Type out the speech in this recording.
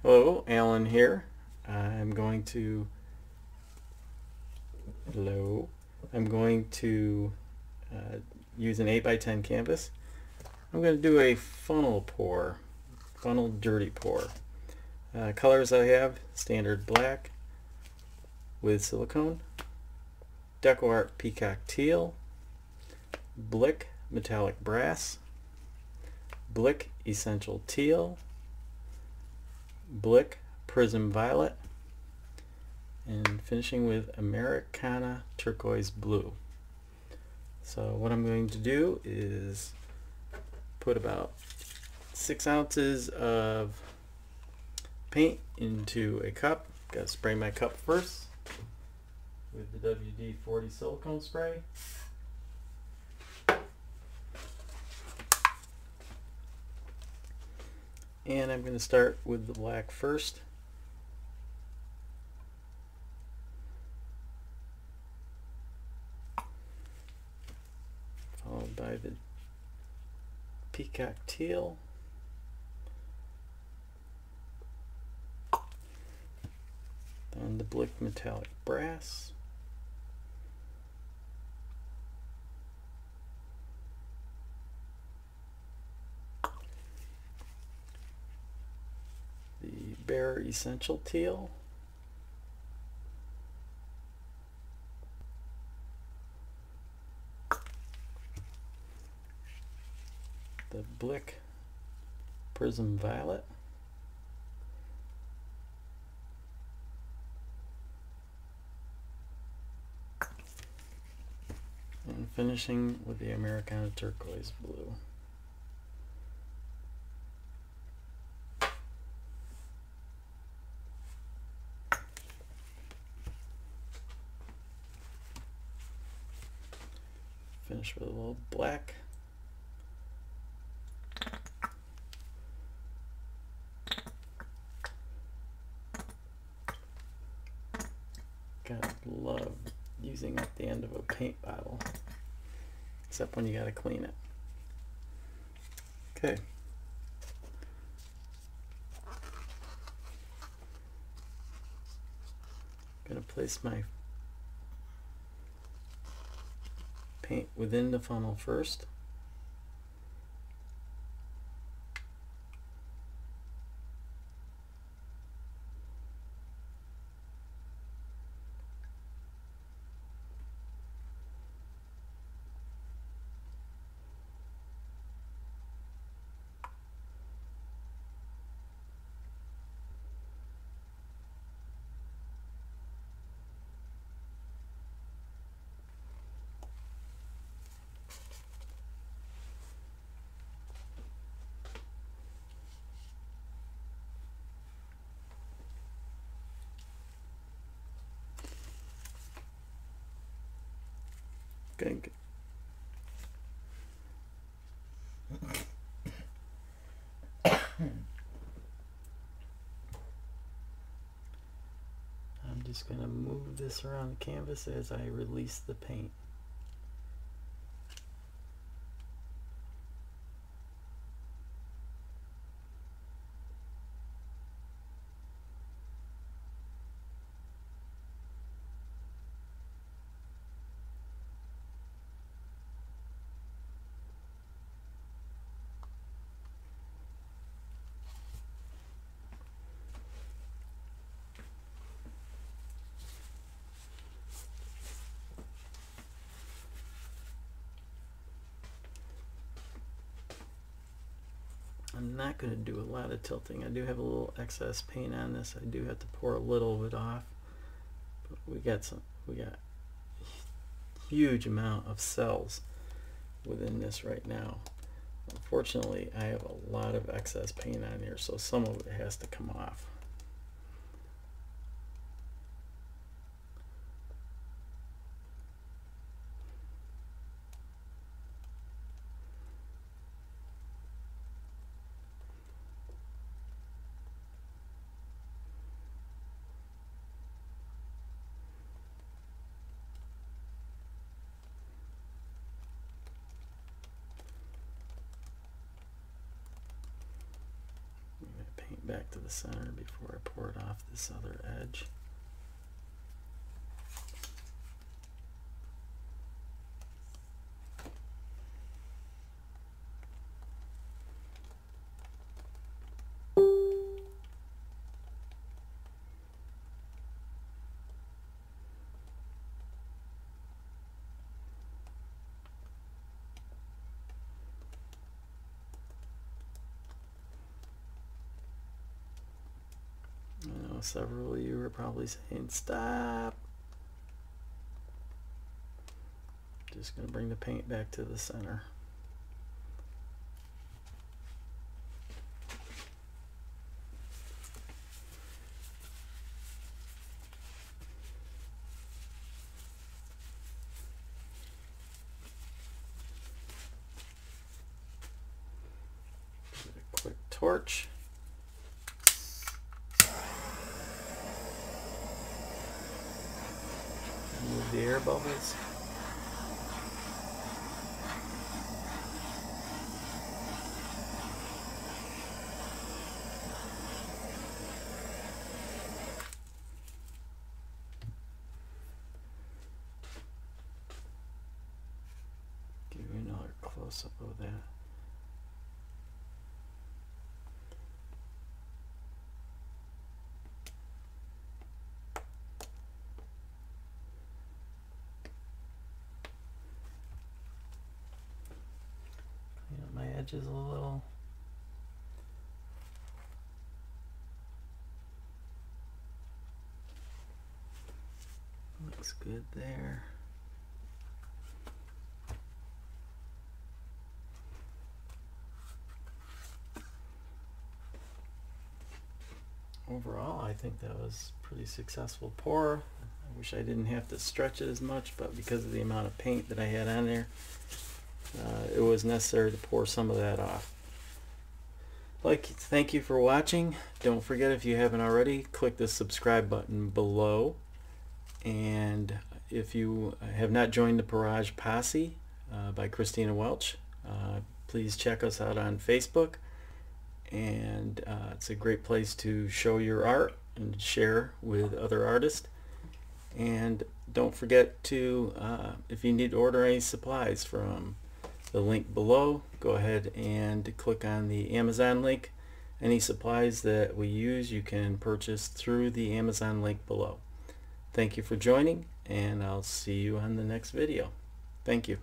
Hello, Alan here. I'm going to use an 8x10 canvas. I'm going to do a funnel dirty pour. Colors I have: standard black with silicone, Deco Art peacock teal, Blick metallic brass, Blick essential teal, Blick prism violet, and finishing with Americana turquoise blue. So what I'm going to do is put about 6 ounces of paint into a cup. Got to spray my cup first with the WD-40 silicone spray. And I'm going to start with the black first. Followed by the peacock teal. Then the Blick metallic brass. The Bear essential teal. The Blick prism violet. And finishing with the Americana turquoise blue. Finish with a little black. Gotta love using up the end of a paint bottle, except when you gotta clean it. Okay. Gonna place my paint within the funnel first. Good. I'm just going to move this around the canvas as I release the paint. I'm not going to do a lot of tilting. I do have a little excess paint on this. I do have to pour a little of it off. But we got huge amount of cells within this right now. Unfortunately, I have a lot of excess paint on here, so some of it has to come off. paint back to the center before I pour it off this other edge. I know several of you are probably saying, stop. Just going to bring the paint back to the center. Give it a quick torch. Remove the air bubbles. Give you another close-up of that. Clean up my edges a little. Looks good there. Overall, I think that was a pretty successful pour. I wish I didn't have to stretch it as much, but because of the amount of paint that I had on there, it was necessary to pour some of that off. Thank you for watching. Don't forget, if you haven't already, click the subscribe button below. And if you have not joined the Barrage Posse by Christina Welch, please check us out on Facebook. And it's a great place to show your art and share with other artists. And don't forget to, if you need to order any supplies from the link below, go ahead and click on the Amazon link. Any supplies that we use you can purchase through the Amazon link below. Thank you for joining, and I'll see you on the next video. Thank you.